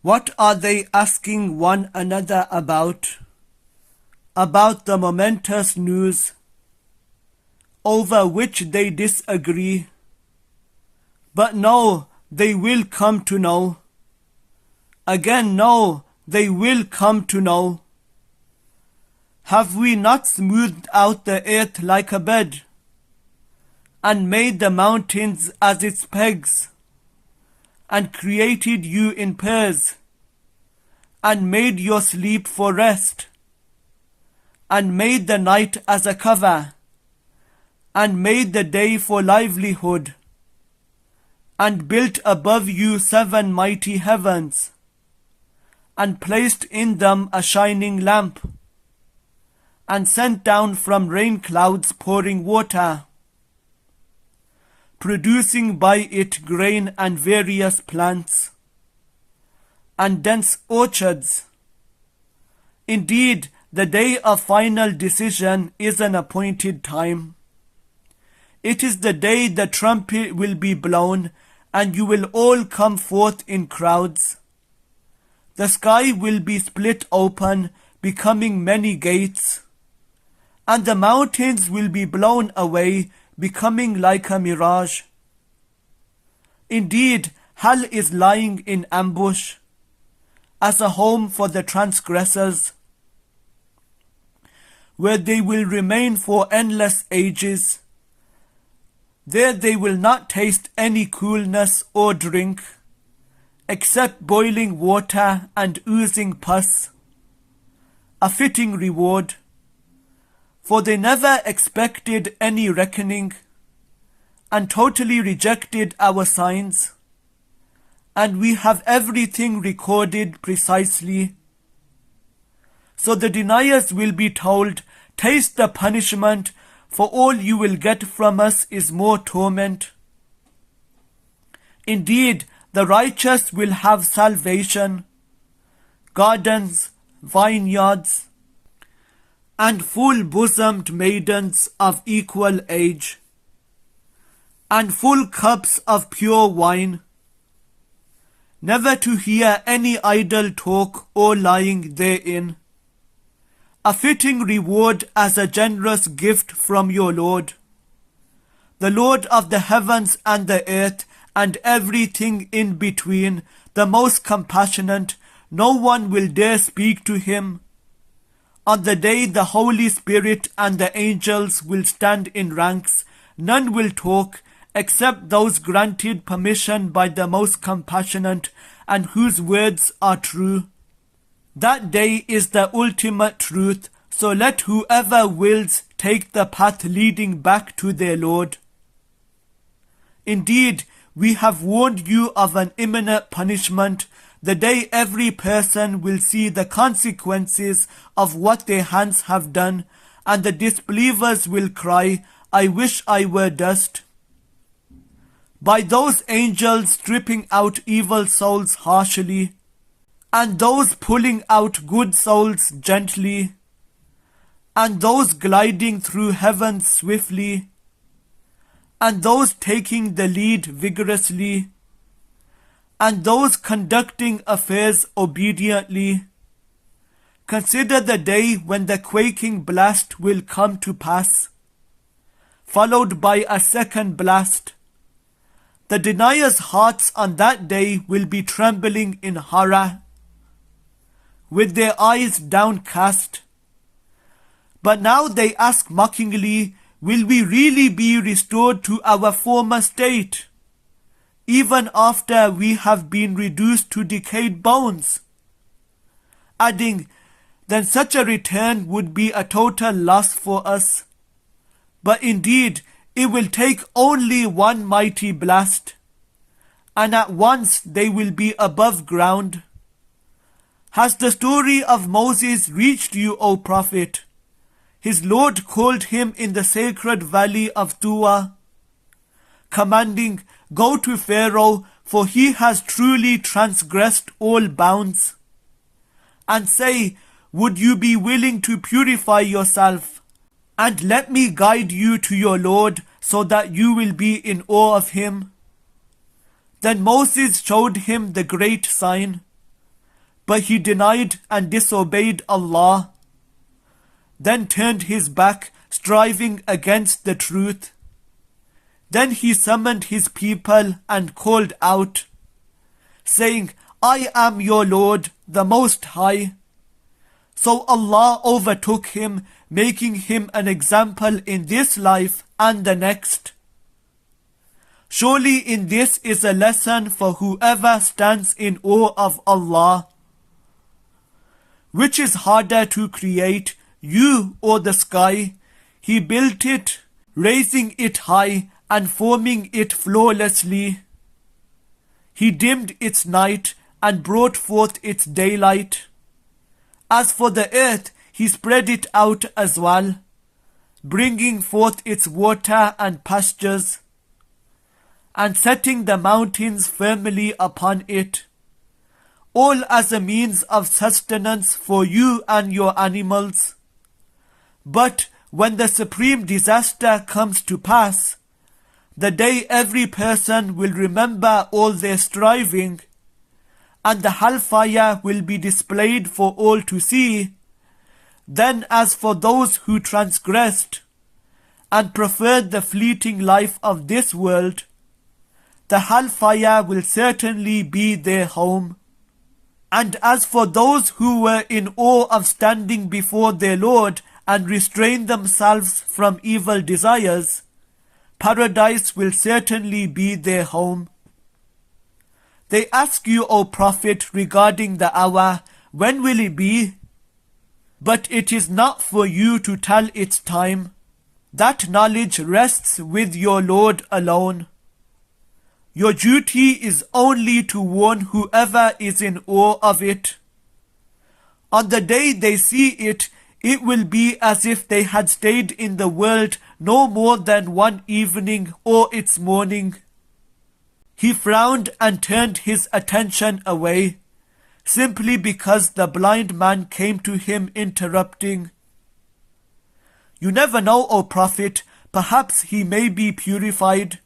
What are they asking one another about? About the momentous news over which they disagree. But no, they will come to know. Again, no, they will come to know. Have we not smoothed out the earth like a bed, and made the mountains as its pegs, and created you in pairs, and made your sleep for rest, and made the night as a cover, and made the day for livelihood, and built above you 7 mighty heavens, and placed in them a shining lamp, and sent down from rain clouds pouring water, producing by it grain and various plants, and dense orchards. Indeed, the day of final decision is an appointed time. It is the day the trumpet will be blown, and you will all come forth in crowds. The sky will be split open, becoming many gates, and the mountains will be blown away, becoming like a mirage. Indeed, hell is lying in ambush, as a home for the transgressors, where they will remain for endless ages. There they will not taste any coolness or drink, except boiling water and oozing pus, a fitting reward, for they never expected any reckoning, and totally rejected our signs, and we have everything recorded precisely. So the deniers will be told, taste the punishment, for all you will get from us is more torment. Indeed, the righteous will have salvation, gardens, vineyards, and full-bosomed maidens of equal age, and full cups of pure wine, never to hear any idle talk or lying therein, a fitting reward as a generous gift from your Lord, the Lord of the heavens and the earth, and everything in between, the most compassionate. No one will dare speak to him. On the day the Holy Spirit and the angels will stand in ranks, none will talk except those granted permission by the most compassionate and whose words are true. That day is the ultimate truth, so let whoever wills take the path leading back to their Lord. Indeed, we have warned you of an imminent punishment, the day every person will see the consequences of what their hands have done, and the disbelievers will cry, I wish I were dust. By those angels stripping out evil souls harshly, and those pulling out good souls gently, and those gliding through heaven swiftly, and those taking the lead vigorously, and those conducting affairs obediently. Consider the day when the quaking blast will come to pass, followed by a second blast. The deniers' hearts on that day will be trembling in horror, with their eyes downcast. But now they ask mockingly, will we really be restored to our former state, even after we have been reduced to decayed bones? Adding, then such a return would be a total loss for us. But indeed, it will take only one mighty blast, and at once they will be above ground. Has the story of Moses reached you, O prophet? His Lord called him in the sacred valley of Dua, commanding, go to Pharaoh, for he has truly transgressed all bounds. And say, would you be willing to purify yourself, and let me guide you to your Lord, so that you will be in awe of him? Then Moses showed him the great sign, but he denied and disobeyed Allah, then turned his back, striving against the truth. Then he summoned his people and called out, saying, I am your Lord, the Most High. So Allah overtook him, making him an example in this life and the next. Surely in this is a lesson for whoever stands in awe of Allah. Which is harder to create, you or the sky? He built it, raising it high and forming it flawlessly. He dimmed its night and brought forth its daylight. As for the earth, he spread it out as well, bringing forth its water and pastures, and setting the mountains firmly upon it, all as a means of sustenance for you and your animals. But when the supreme disaster comes to pass, the day every person will remember all their striving, and the hellfire will be displayed for all to see, then as for those who transgressed and preferred the fleeting life of this world, the hellfire will certainly be their home. And as for those who were in awe of standing before their Lord and restrained themselves from evil desires, paradise will certainly be their home. They ask you, O Prophet, regarding the hour, when will it be? But it is not for you to tell its time. That knowledge rests with your Lord alone. Your duty is only to warn whoever is in awe of it. On the day they see it, it will be as if they had stayed in the world no more than one evening or its morning. He frowned and turned his attention away, simply because the blind man came to him interrupting. You never know, O Prophet, perhaps he may be purified,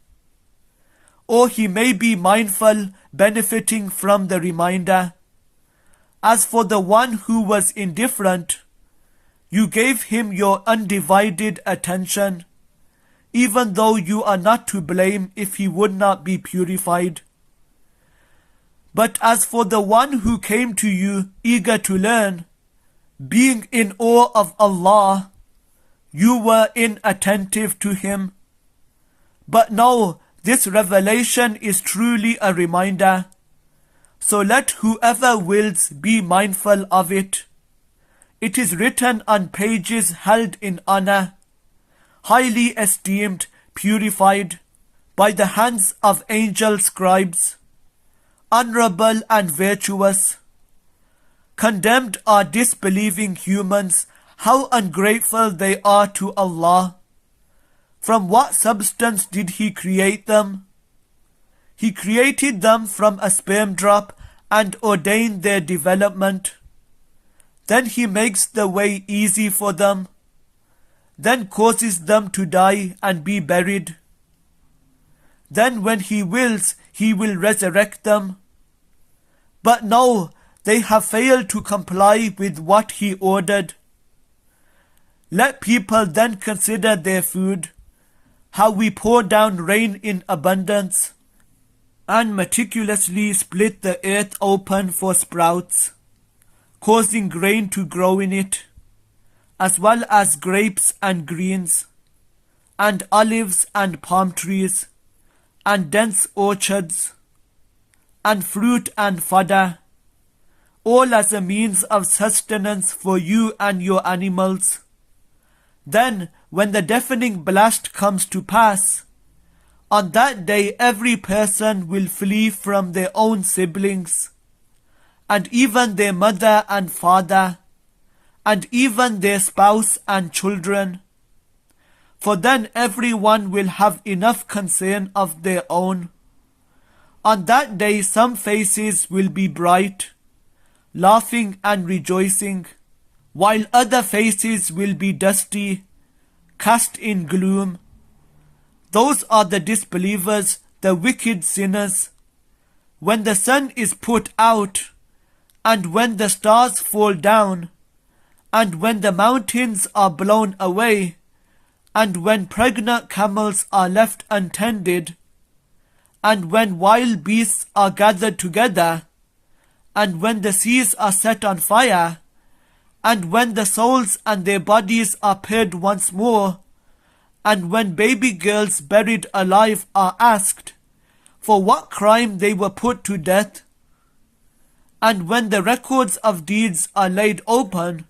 or he may be mindful, benefiting from the reminder. As for the one who was indifferent, you gave him your undivided attention, even though you are not to blame if he would not be purified. But as for the one who came to you eager to learn, being in awe of Allah, you were inattentive to him. But no, this revelation is truly a reminder, so let whoever wills be mindful of it. It is written on pages held in honor, highly esteemed, purified, by the hands of angel scribes, honorable and virtuous. Condemned are disbelieving humans, how ungrateful they are to Allah. From what substance did He create them? He created them from a sperm drop and ordained their development. Then He makes the way easy for them, then causes them to die and be buried. Then when He wills, He will resurrect them. But no, they have failed to comply with what He ordered. Let people then consider their food, how we pour down rain in abundance, and meticulously split the earth open for sprouts, causing grain to grow in it, as well as grapes and greens, and olives and palm trees, and dense orchards, and fruit and fodder, all as a means of sustenance for you and your animals. Then, when the deafening blast comes to pass, on that day every person will flee from their own siblings, and even their mother and father, and even their spouse and children. For then everyone will have enough concern of their own. On that day some faces will be bright, laughing and rejoicing, while other faces will be dusty, cast in gloom. Those are the disbelievers, the wicked sinners. When the sun is put out, and when the stars fall down, and when the mountains are blown away, and when pregnant camels are left untended, and when wild beasts are gathered together, and when the seas are set on fire, and when the souls and their bodies are paired once more, and when baby girls buried alive are asked for what crime they were put to death, and when the records of deeds are laid open,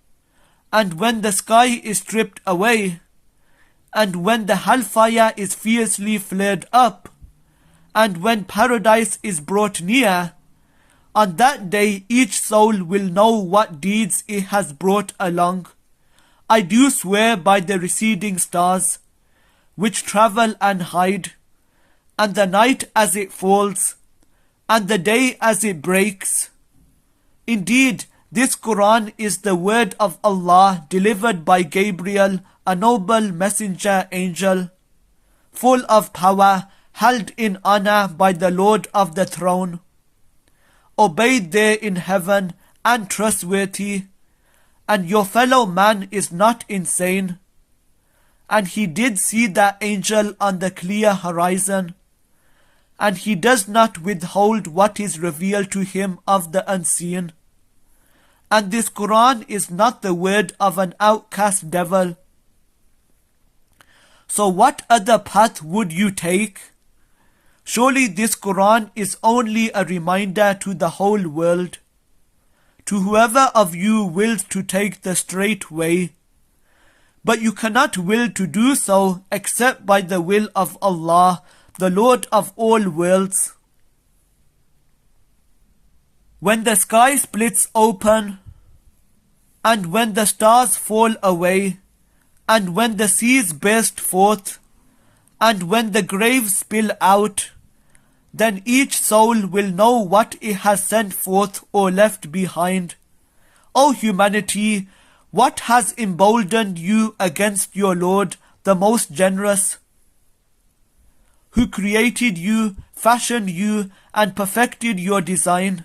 and when the sky is stripped away, and when the hellfire is fiercely flared up, and when paradise is brought near, on that day each soul will know what deeds it has brought along. I do swear by the receding stars, which travel and hide, and the night as it falls, and the day as it breaks. Indeed, this Quran is the word of Allah delivered by Gabriel, a noble messenger angel, full of power, held in honor by the Lord of the throne, obeyed there in heaven and trustworthy, and your fellow man is not insane. And he did see that angel on the clear horizon, and he does not withhold what is revealed to him of the unseen. And this Quran is not the word of an outcast devil. So what other path would you take? Surely this Quran is only a reminder to the whole world, to whoever of you wills to take the straight way. But you cannot will to do so except by the will of Allah, the Lord of all worlds. When the sky splits open, and when the stars fall away, and when the seas burst forth, and when the graves spill out, then each soul will know what it has sent forth or left behind. O humanity, what has emboldened you against your Lord, the most generous, who created you, fashioned you, and perfected your design,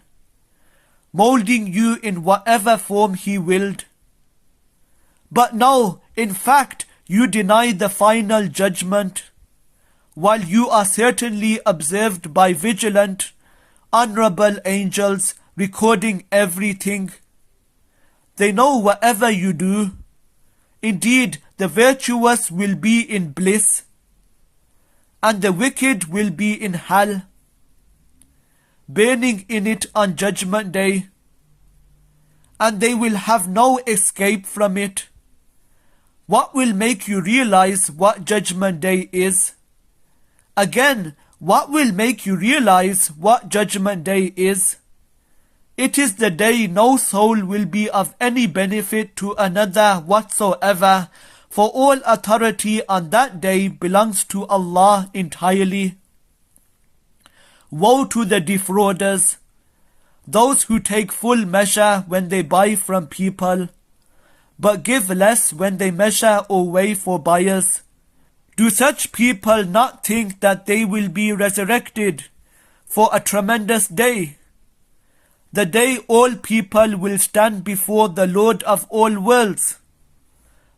molding you in whatever form he willed? But no, in fact, you deny the final judgment, while you are certainly observed by vigilant, honorable angels recording everything. They know whatever you do. Indeed, the virtuous will be in bliss, and the wicked will be in hell, burning in it on Judgment Day, and they will have no escape from it. What will make you realize what Judgment Day is? Again, what will make you realize what Judgment Day is? It is the day no soul will be of any benefit to another whatsoever, for all authority on that day belongs to Allah entirely. Woe to the defrauders, those who take full measure when they buy from people, but give less when they measure or weigh for buyers. Do such people not think that they will be resurrected for a tremendous day? The day all people will stand before the Lord of all worlds.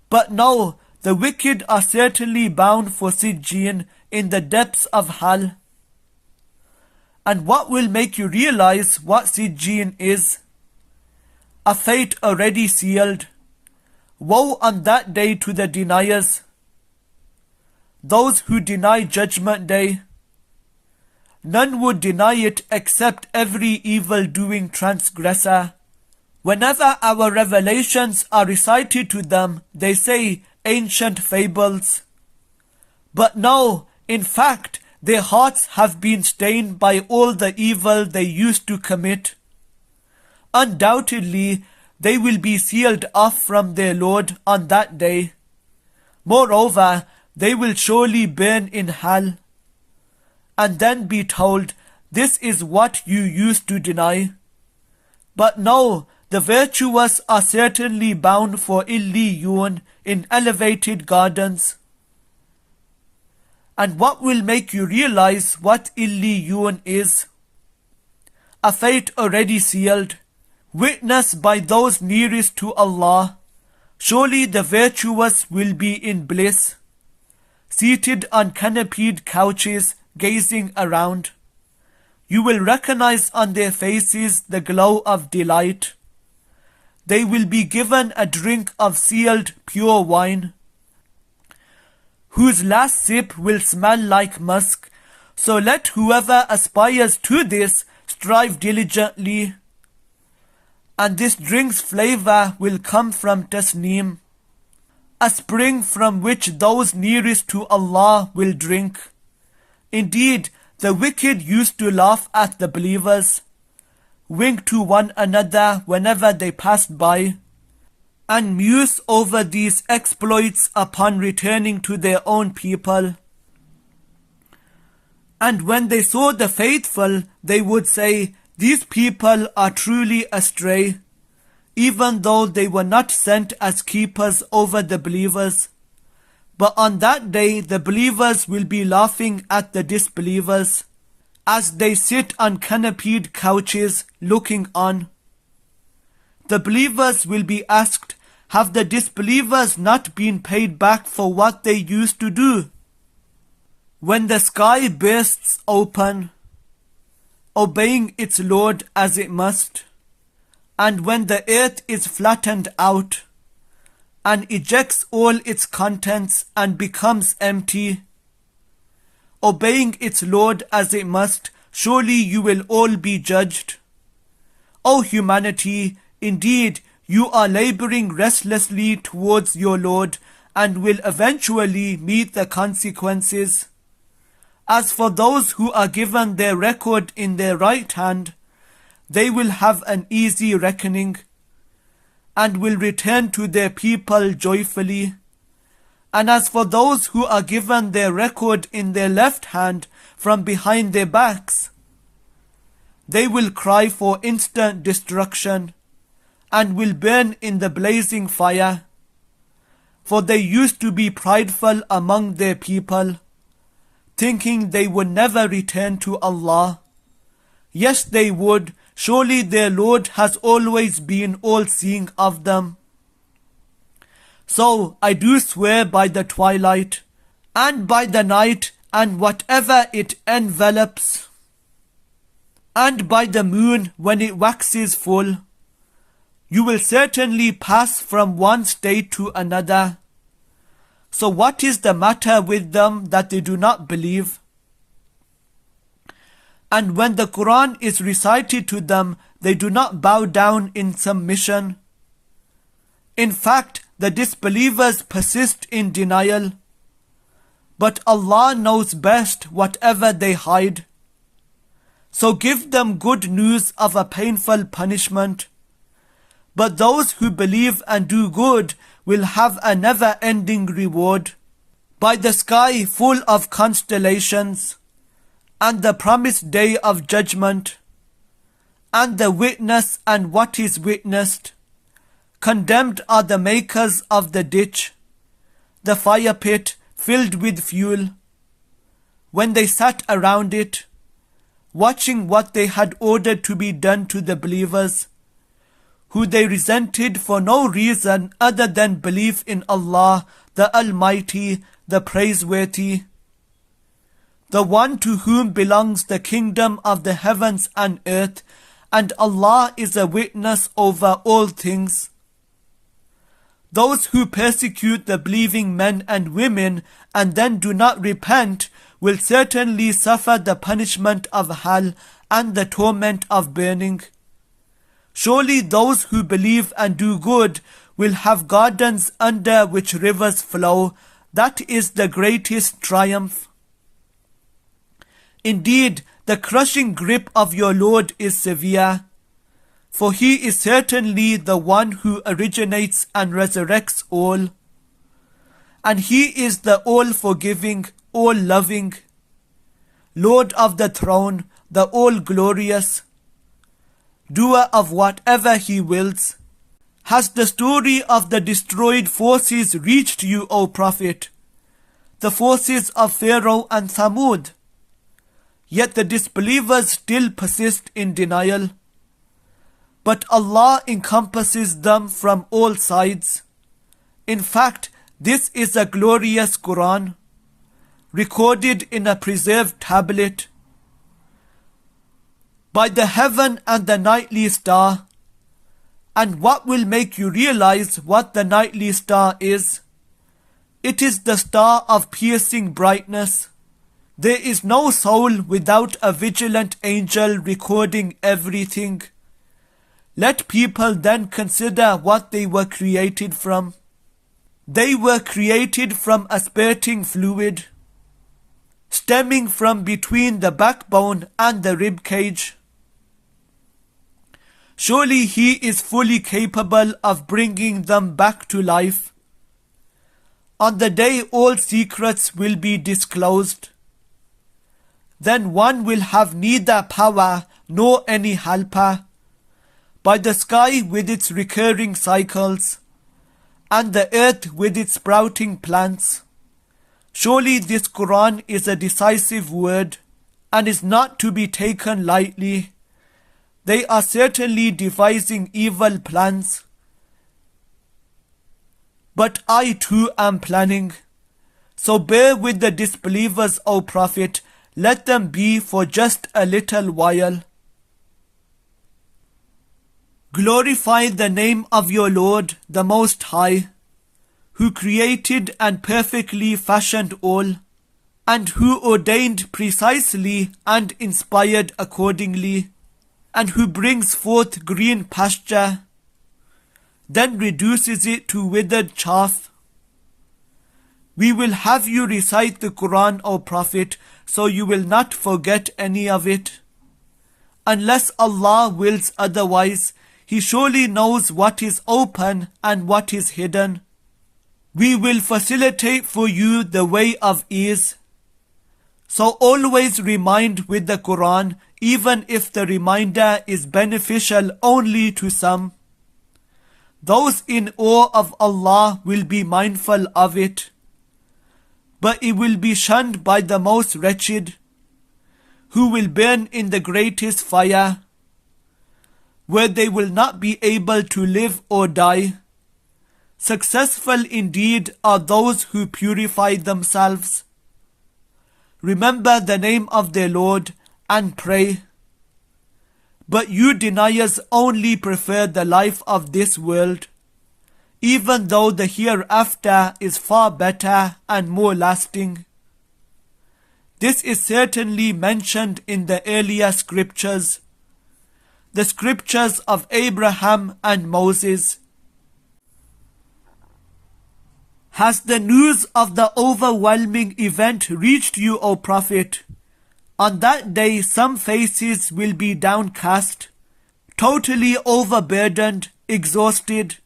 But no, the wicked are certainly bound for Sijjin in the depths of hell. And what will make you realize what Sijjin is? A fate already sealed. Woe on that day to the deniers, those who deny Judgment Day. None would deny it except every evil-doing transgressor. Whenever our revelations are recited to them, they say ancient fables. But no, in fact, their hearts have been stained by all the evil they used to commit. Undoubtedly, they will be sealed off from their Lord on that day. Moreover, they will surely burn in hell, and then be told, this is what you used to deny. But no, the virtuous are certainly bound for Illiyun in elevated gardens. And what will make you realize what Illiyun is? A fate already sealed. Witnessed by those nearest to Allah, surely the virtuous will be in bliss, seated on canopied couches, gazing around. You will recognize on their faces the glow of delight. They will be given a drink of sealed pure wine, whose last sip will smell like musk. So let whoever aspires to this strive diligently. And this drink's flavor will come from tasneem, a spring from which those nearest to Allah will drink. Indeed, the wicked used to laugh at the believers, wink to one another whenever they passed by, and muse over these exploits upon returning to their own people. And when they saw the faithful, they would say, "These people are truly astray," even though they were not sent as keepers over the believers. But on that day the believers will be laughing at the disbelievers, as they sit on canopied couches looking on. The believers will be asked, "Have the disbelievers not been paid back for what they used to do?" When the sky bursts open, obeying its Lord as it must, and when the earth is flattened out, and ejects all its contents and becomes empty, obeying its Lord as it must, surely you will all be judged. O humanity, indeed you are laboring restlessly towards your Lord, and will eventually meet the consequences. As for those who are given their record in their right hand, they will have an easy reckoning, and will return to their people joyfully. And as for those who are given their record in their left hand from behind their backs, they will cry for instant destruction, and will burn in the blazing fire. For they used to be prideful among their people, thinking they would never return to Allah. Yes, they would. Surely their Lord has always been all-seeing of them. So I do swear by the twilight, and by the night, and whatever it envelops, and by the moon when it waxes full. You will certainly pass from one state to another. So what is the matter with them that they do not believe? And when the Quran is recited to them, they do not bow down in submission. In fact, the disbelievers persist in denial. But Allah knows best whatever they hide. So give them good news of a painful punishment. But those who believe and do good will have a never-ending reward. By the sky full of constellations, and the promised day of judgment, and the witness and what is witnessed, condemned are the makers of the ditch, the fire pit filled with fuel, when they sat around it, watching what they had ordered to be done to the believers, who they resented for no reason other than belief in Allah, the Almighty, the Praiseworthy, the one to whom belongs the kingdom of the heavens and earth, and Allah is a witness over all things. Those who persecute the believing men and women and then do not repent will certainly suffer the punishment of hell and the torment of burning. Surely those who believe and do good will have gardens under which rivers flow. That is the greatest triumph. Indeed, the crushing grip of your Lord is severe, for He is certainly the one who originates and resurrects all, and He is the all-forgiving, all-loving, Lord of the throne, the all-glorious, doer of whatever He wills. Has the story of the destroyed forces reached you, O Prophet, the forces of Pharaoh and Thamud? Yet the disbelievers still persist in denial. but Allah encompasses them from all sides. In fact, this is a glorious Quran, recorded in a preserved tablet. By the heaven and the nightly star. And what will make you realize what the nightly star is? It is the star of piercing brightness. There is no soul without a vigilant angel recording everything. Let people then consider what they were created from. They were created from a spurting fluid, stemming from between the backbone and the rib cage. Surely He is fully capable of bringing them back to life. On the day all secrets will be disclosed. Then one will have neither power nor any helper. By the sky with its recurring cycles, and the earth with its sprouting plants. Surely this Quran is a decisive word, and is not to be taken lightly. They are certainly devising evil plans. But I too am planning. So bear with the disbelievers, O Prophet. Let them be for just a little while. Glorify the name of your Lord, the Most High, who created and perfectly fashioned all, and who ordained precisely and inspired accordingly, and who brings forth green pasture, then reduces it to withered chaff. We will have you recite the Quran, O Prophet, so you will not forget any of it. Unless Allah wills otherwise, He surely knows what is open and what is hidden. We will facilitate for you the way of ease. So always remind with the Quran, even if the reminder is beneficial only to some. Those in awe of Allah will be mindful of it, but it will be shunned by the most wretched, who will burn in the greatest fire, where they will not be able to live or die. Successful indeed are those who purify themselves. Remember the name of their Lord and pray. But you deniers only prefer the life of this world, even though the hereafter is far better and more lasting. This is certainly mentioned in the earlier scriptures, the scriptures of Abraham and Moses. Has the news of the overwhelming event reached you, O Prophet? On that day some faces will be downcast, totally overburdened, exhausted,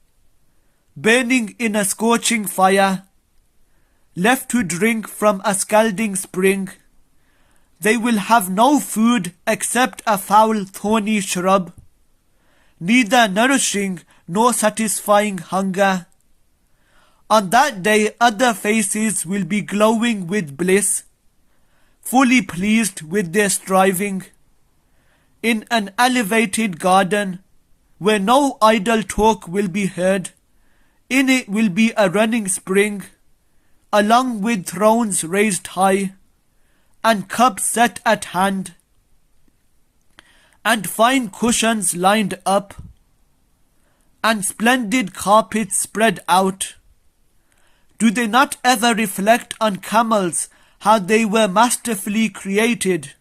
burning in a scorching fire, left to drink from a scalding spring. They will have no food except a foul thorny shrub, neither nourishing nor satisfying hunger. On that day other faces will be glowing with bliss, fully pleased with their striving, in an elevated garden, where no idle talk will be heard. In it will be a running spring, along with thrones raised high, and cups set at hand, and fine cushions lined up, and splendid carpets spread out. Do they not ever reflect on camels, how they were masterfully created,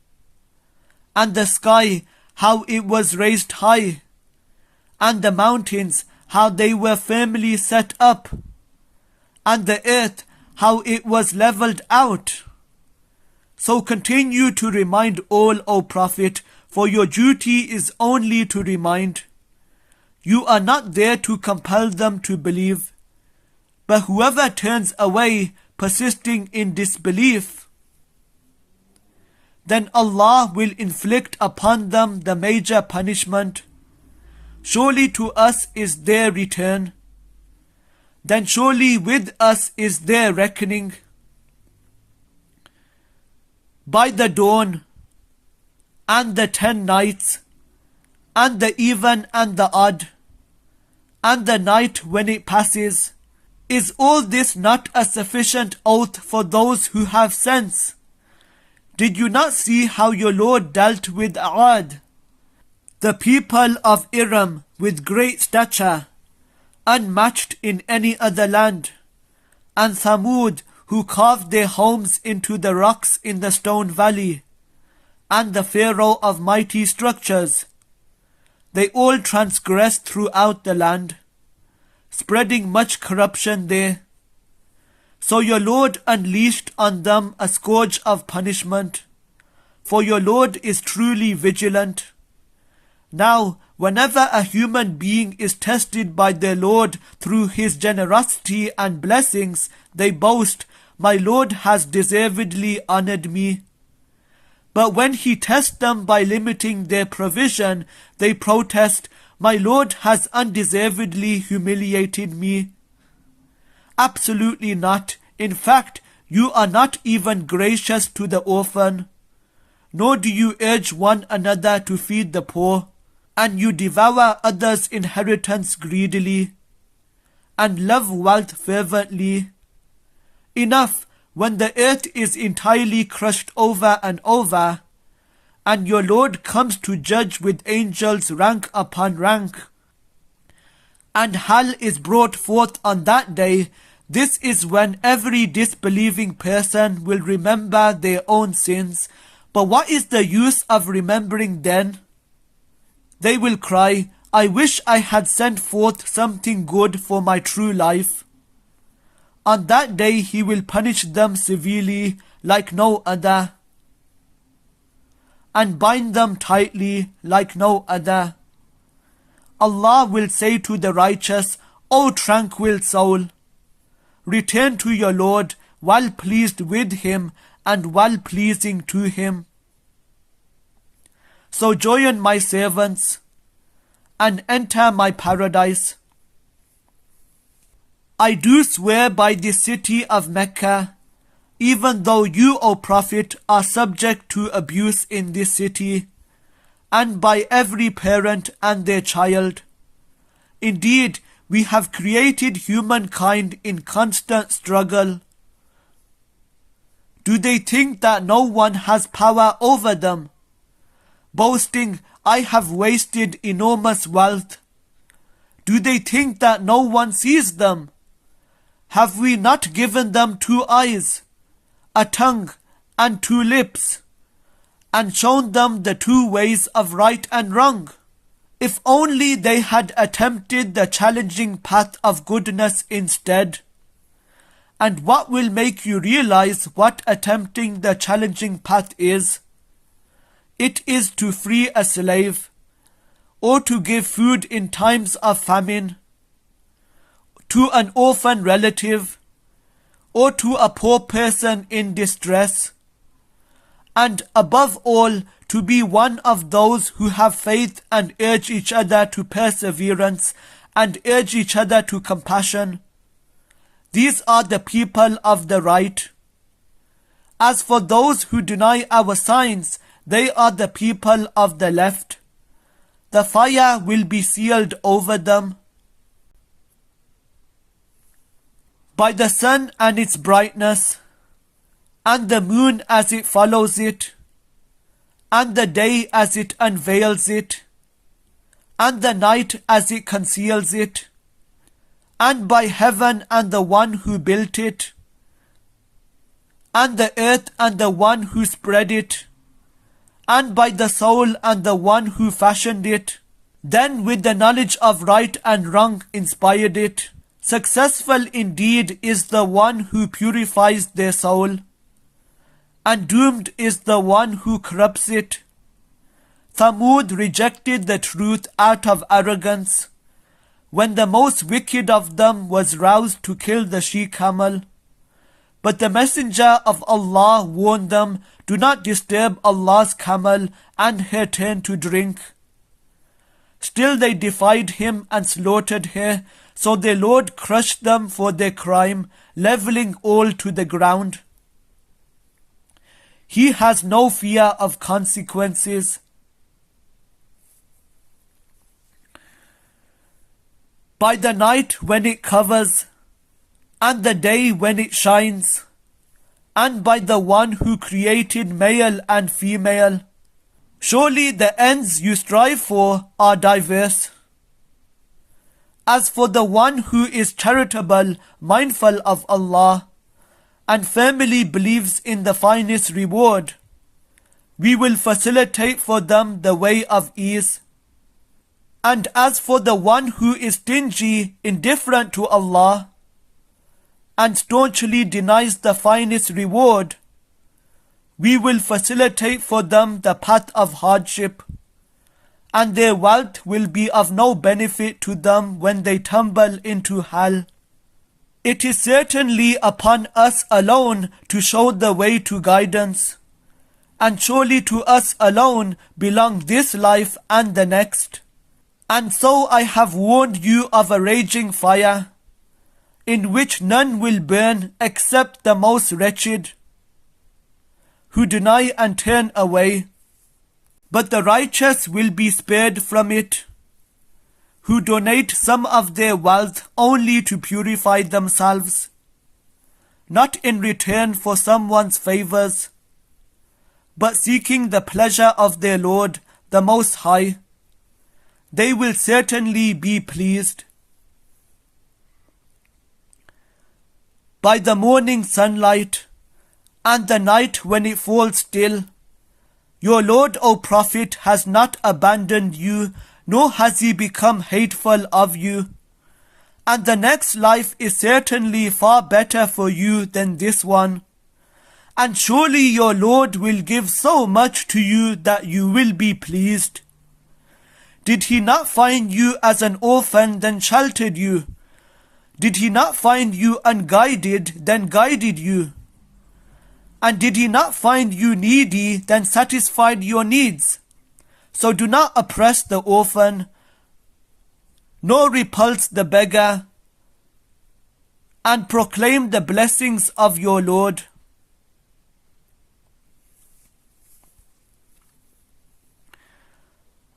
and the sky, how it was raised high, and the mountains, how they were firmly set up, and the earth, how it was levelled out? So continue to remind all, O Prophet, for your duty is only to remind. You are not there to compel them to believe. But whoever turns away, persisting in disbelief, then Allah will inflict upon them the major punishment. Surely to us is their return. Then surely with us is their reckoning. By the dawn and the 10 nights and the even and the odd, and the night when it passes. Is all this not a sufficient oath for those who have sense? Did you not see how your Lord dealt with Ad, the people of Iram with great stature, unmatched in any other land, and Thamud, who carved their homes into the rocks in the stone valley, and the Pharaoh of mighty structures? They all transgressed throughout the land, spreading much corruption there. So your Lord unleashed on them a scourge of punishment, for your Lord is truly vigilant. Now, whenever a human being is tested by their Lord through his generosity and blessings, they boast, "My Lord has deservedly honored me." But when he tests them by limiting their provision, they protest, "My Lord has undeservedly humiliated me." Absolutely not. In fact, you are not even gracious to the orphan, nor do you urge one another to feed the poor, and you devour others' inheritance greedily, and love wealth fervently. Enough, when the earth is entirely crushed over and over, and your Lord comes to judge with angels rank upon rank, and hell is brought forth on that day, this is when every disbelieving person will remember their own sins. But what is the use of remembering then? They will cry, "I wish I had sent forth something good for my true life." On that day he will punish them severely like no other, and bind them tightly like no other. Allah will say to the righteous, "O tranquil soul, return to your Lord, well pleased with him and well pleasing to him. So join my servants and enter my paradise. I do swear by the city of Mecca, even though you, O Prophet, are subject to abuse in this city, and by every parent and their child. Indeed, we have created humankind in constant struggle. Do they think that no one has power over them, boasting, "I have wasted enormous wealth"? Do they think that no one sees them? Have we not given them 2 eyes, a tongue, and 2 lips, and shown them the 2 ways of right and wrong? If only they had attempted the challenging path of goodness instead. And what will make you realize what attempting the challenging path is? It is to free a slave, or to give food in times of famine, to an orphan relative, or to a poor person in distress, and above all, to be one of those who have faith and urge each other to perseverance and urge each other to compassion. These are the people of the right. As for those who deny our signs, they are the people of the left. The fire will be sealed over them. By the sun and its brightness, and the moon as it follows it, and the day as it unveils it, and the night as it conceals it, and by heaven and the one who built it, and the earth and the one who spread it, and by the soul and the one who fashioned it, then with the knowledge of right and wrong inspired it. Successful indeed is the one who purifies their soul, and doomed is the one who corrupts it. Thamud rejected the truth out of arrogance, when the most wicked of them was roused to kill the she-camel. But the Messenger of Allah warned them, "Do not disturb Allah's camel and her turn to drink." Still they defied him and slaughtered her, so their Lord crushed them for their crime, leveling all to the ground. He has no fear of consequences. by the night when it covers, and the day when it shines, and by the one who created male and female. Surely the ends you strive for are diverse. As for the one who is charitable, mindful of Allah, and firmly believes in the finest reward, we will facilitate for them the way of ease. And as for the one who is stingy, indifferent to Allah, and staunchly denies the finest reward, we will facilitate for them the path of hardship, and their wealth will be of no benefit to them when they tumble into hell. It is certainly upon us alone to show the way to guidance, and surely to us alone belong this life and the next. And so I have warned you of a raging fire, in which none will burn except the most wretched, who deny and turn away. But the righteous will be spared from it, who donate some of their wealth only to purify themselves, not in return for someone's favors, but seeking the pleasure of their Lord, the Most High. They will certainly be pleased. By the morning sunlight, and the night when it falls still, your Lord, O Prophet, has not abandoned you, nor has he become hateful of you. And the next life is certainly far better for you than this one. And surely your Lord will give so much to you that you will be pleased. Did he not find you as an orphan, then sheltered you? Did he not find you unguided, then guided you? And did he not find you needy, then satisfied your needs? So do not oppress the orphan, nor repulse the beggar, and proclaim the blessings of your Lord.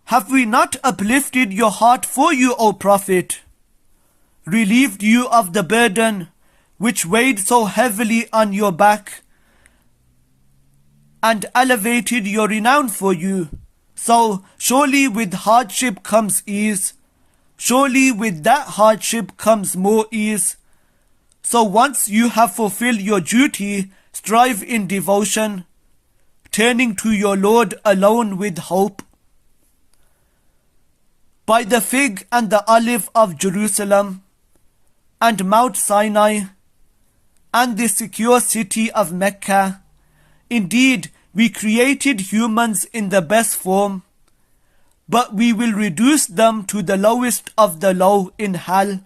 Have we not uplifted your heart for you, O Prophet, relieved you of the burden which weighed so heavily on your back, and elevated your renown for you? So surely with hardship comes ease. Surely with that hardship comes more ease. So once you have fulfilled your duty, strive in devotion, turning to your Lord alone with hope. By the fig and the olive of Jerusalem, and Mount Sinai, and the secure city of Mecca, indeed, we created humans in the best form, but we will reduce them to the lowest of the low in hell.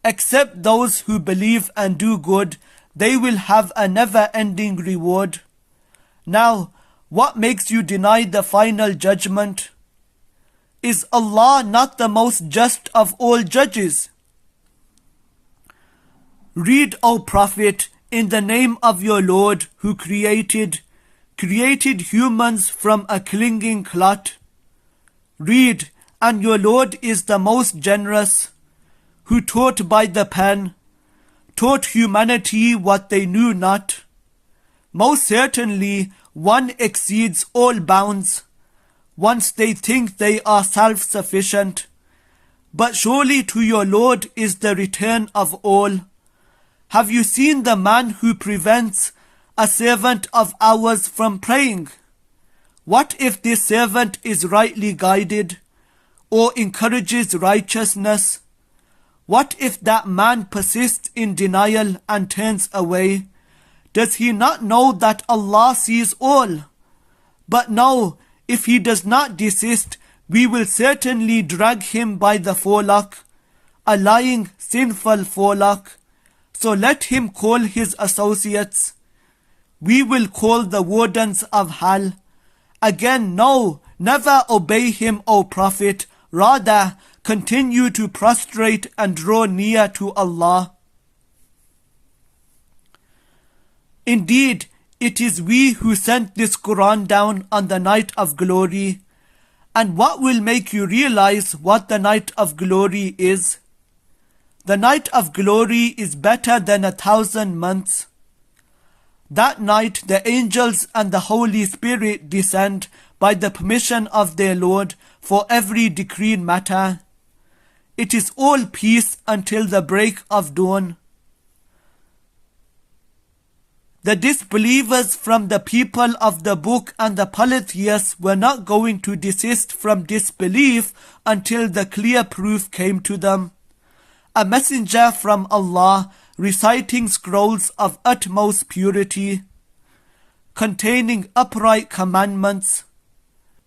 Except those who believe and do good, they will have a never-ending reward. Now, what makes you deny the final judgment? Is Allah not the most just of all judges? Read, O Prophet, in the name of your Lord who created humans from a clinging clot. Read, and your Lord is the most generous, who taught by the pen, taught humanity what they knew not. Most certainly one exceeds all bounds, once they think they are self-sufficient. But surely to your Lord is the return of all. Have you seen the man who prevents a servant of ours from praying? What if this servant is rightly guided, or encourages righteousness? What if that man persists in denial and turns away? Does he not know that Allah sees all? But no, if he does not desist, we will certainly drag him by the forelock, a lying, sinful forelock. So let him call his associates. We will call the wardens of hell. Again, no, never obey him, O Prophet. Rather, continue to prostrate and draw near to Allah. Indeed, it is we who sent this Quran down on the night of glory, And what will make you realize what the night of glory is? The night of glory is better than 1,000 months. That night the angels and the Holy Spirit descend by the permission of their Lord for every decreed matter. It is all peace until the break of dawn. The disbelievers from the people of the book and the polytheists were not going to desist from disbelief until the clear proof came to them. A messenger from Allah reciting scrolls of utmost purity, containing upright commandments.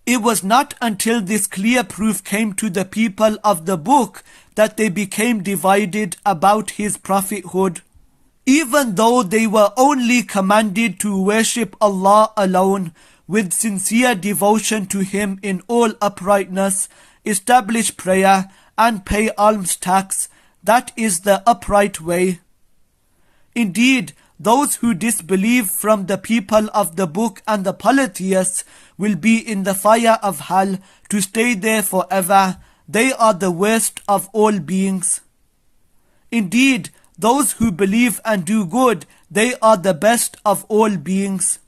It was not until this clear proof came to the people of the book that they became divided about his prophethood. Even though they were only commanded to worship Allah alone with sincere devotion to Him in all uprightness, establish prayer and pay alms tax, that is the upright way. Indeed, those who disbelieve from the people of the book and the polytheists will be in the fire of hell to stay there forever. They are the worst of all beings. Indeed, those who believe and do good, they are the best of all beings.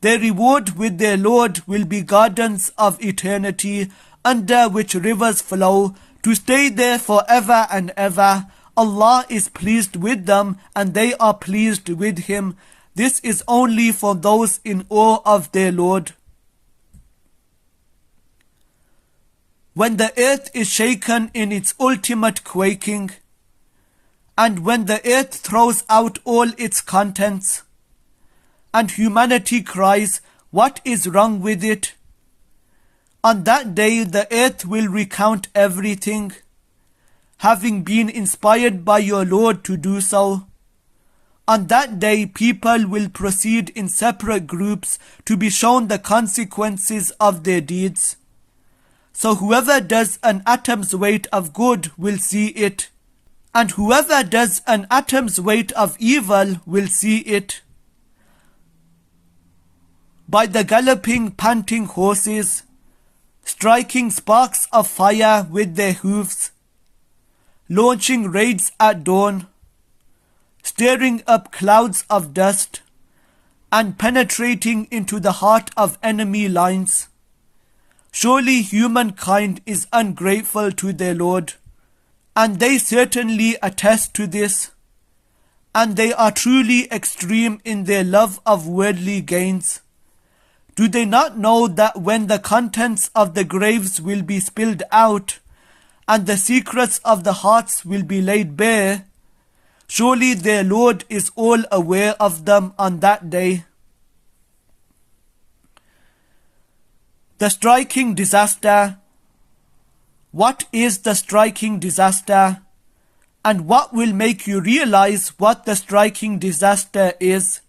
Their reward with their Lord will be gardens of eternity, under which rivers flow, to stay there forever and ever. Allah is pleased with them, and they are pleased with Him. This is only for those in awe of their Lord. When the earth is shaken in its ultimate quaking, and when the earth throws out all its contents, and humanity cries, "What is wrong with it?" On that day the earth will recount everything, having been inspired by your Lord to do so. On that day people will proceed in separate groups to be shown the consequences of their deeds. So whoever does an atom's weight of good will see it, and whoever does an atom's weight of evil will see it. By the galloping, panting horses, striking sparks of fire with their hoofs, launching raids at dawn, stirring up clouds of dust, and penetrating into the heart of enemy lines. Surely humankind is ungrateful to their Lord, and they certainly attest to this, and they are truly extreme in their love of worldly gains. Do they not know that when the contents of the graves will be spilled out, and the secrets of the hearts will be laid bare, surely their Lord is all aware of them on that day. The striking disaster. What is the striking disaster? And what will make you realize what the striking disaster is?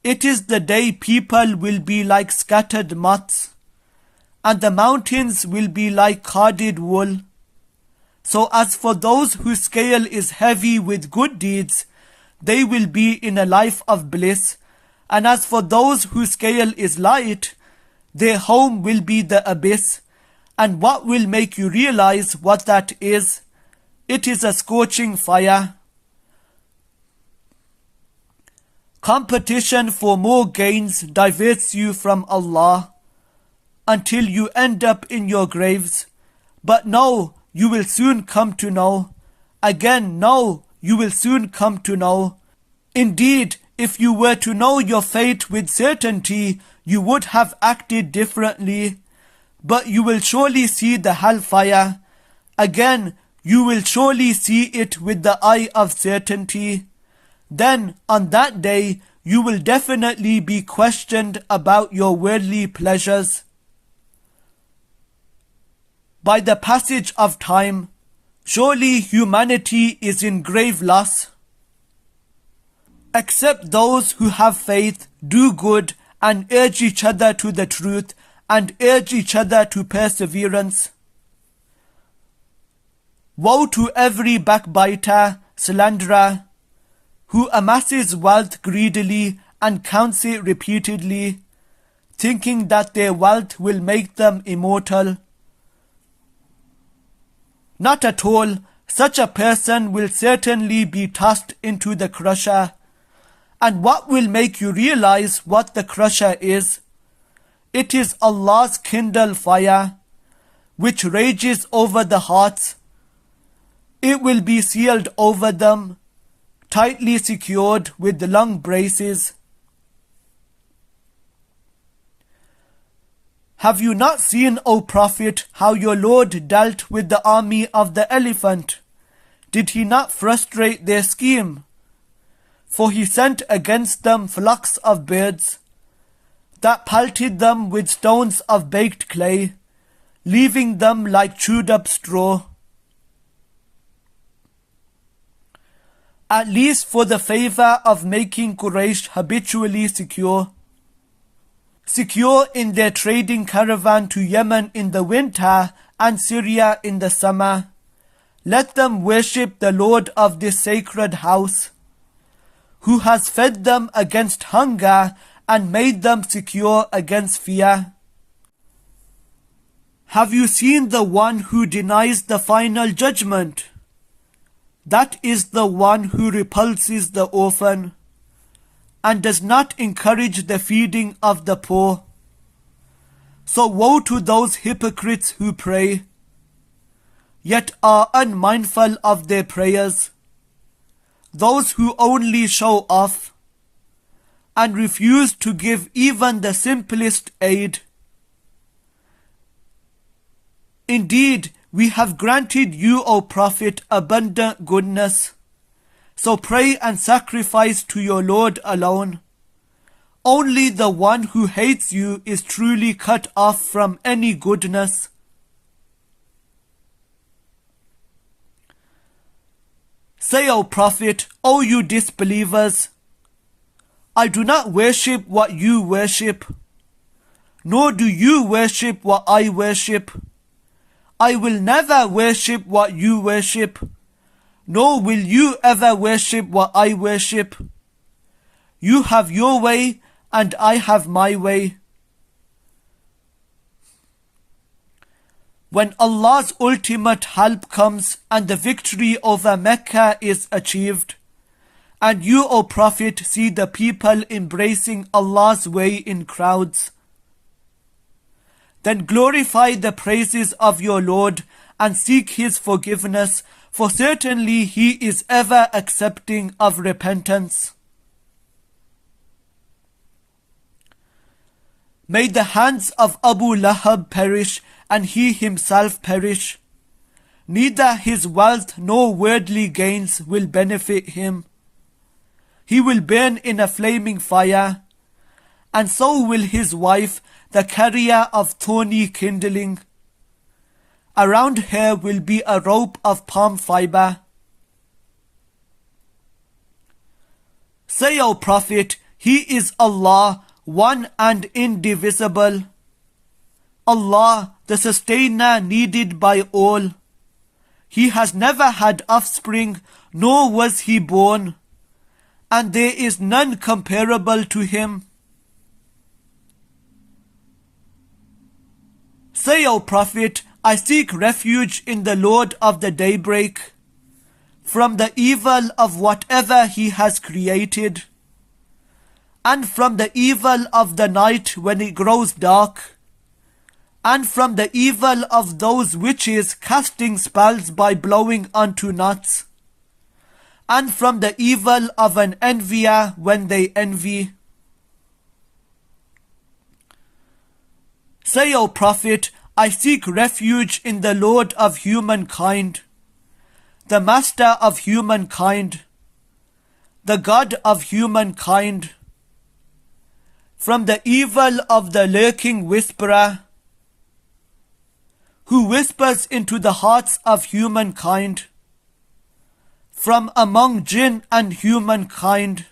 It is the day people will be like scattered moths, and the mountains will be like carded wool. So as for those whose scale is heavy with good deeds, they will be in a life of bliss, and as for those whose scale is light, their home will be the abyss. And what will make you realize what that is? It is a scorching fire. Competition for more gains diverts you from Allah until you end up in your graves. But no, you will soon come to know. Again, no, you will soon come to know. Indeed, if you were to know your fate with certainty, you would have acted differently. But you will surely see the hellfire. Again, you will surely see it with the eye of certainty. Then, on that day, you will definitely be questioned about your worldly pleasures. By the passage of time, surely humanity is in grave loss. Except those who have faith, do good, and urge each other to the truth, and urge each other to perseverance. Woe to every backbiter, slanderer, who amasses wealth greedily and counts it repeatedly. thinking that their wealth will make them immortal. Not at all. Such a person will certainly be tossed into the crusher. And what will make you realize what the crusher is? It is Allah's kindle fire, which rages over the hearts. It will be sealed over them, tightly secured with the long braces. Have you not seen, O Prophet, how your Lord dealt with the army of the elephant? Did he not frustrate their scheme? For he sent against them flocks of birds that pelted them with stones of baked clay, leaving them like chewed up straw. At least for the favor of making Quraysh habitually secure in their trading caravan to Yemen in the winter and Syria in the summer. Let them worship the Lord of this sacred house, who has fed them against hunger and made them secure against fear. Have you seen the one who denies the final judgment? That is the one who repulses the orphan and does not encourage the feeding of the poor. So woe to those hypocrites who pray, yet are unmindful of their prayers, those who only show off and refuse to give even the simplest aid. Indeed, we have granted you, O Prophet, abundant goodness. So pray and sacrifice to your Lord alone. Only the one who hates you is truly cut off from any goodness. Say, O Prophet, O you disbelievers, I do not worship what you worship, nor do you worship what I worship. I will never worship what you worship, nor will you ever worship what I worship. You have your way, and I have my way. When Allah's ultimate help comes and the victory over Mecca is achieved, and you, O Prophet, see the people embracing Allah's way in crowds, then glorify the praises of your Lord and seek His forgiveness, for certainly He is ever accepting of repentance. May the hands of Abu Lahab perish and he himself perish. Neither his wealth nor worldly gains will benefit him. He will burn in a flaming fire, and so will his wife, the carrier of thorny kindling. Around her will be a rope of palm fiber. Say, O Prophet, He is Allah, one and indivisible. Allah, the sustainer needed by all. He has never had offspring, nor was He born, and there is none comparable to Him. Say, O Prophet, I seek refuge in the Lord of the daybreak, from the evil of whatever He has created, and from the evil of the night when it grows dark, and from the evil of those witches casting spells by blowing onto knots, and from the evil of an envier when they envy. Say, O Prophet, I seek refuge in the Lord of humankind, the Master of humankind, the God of humankind, from the evil of the lurking whisperer, who whispers into the hearts of humankind, from among jinn and humankind,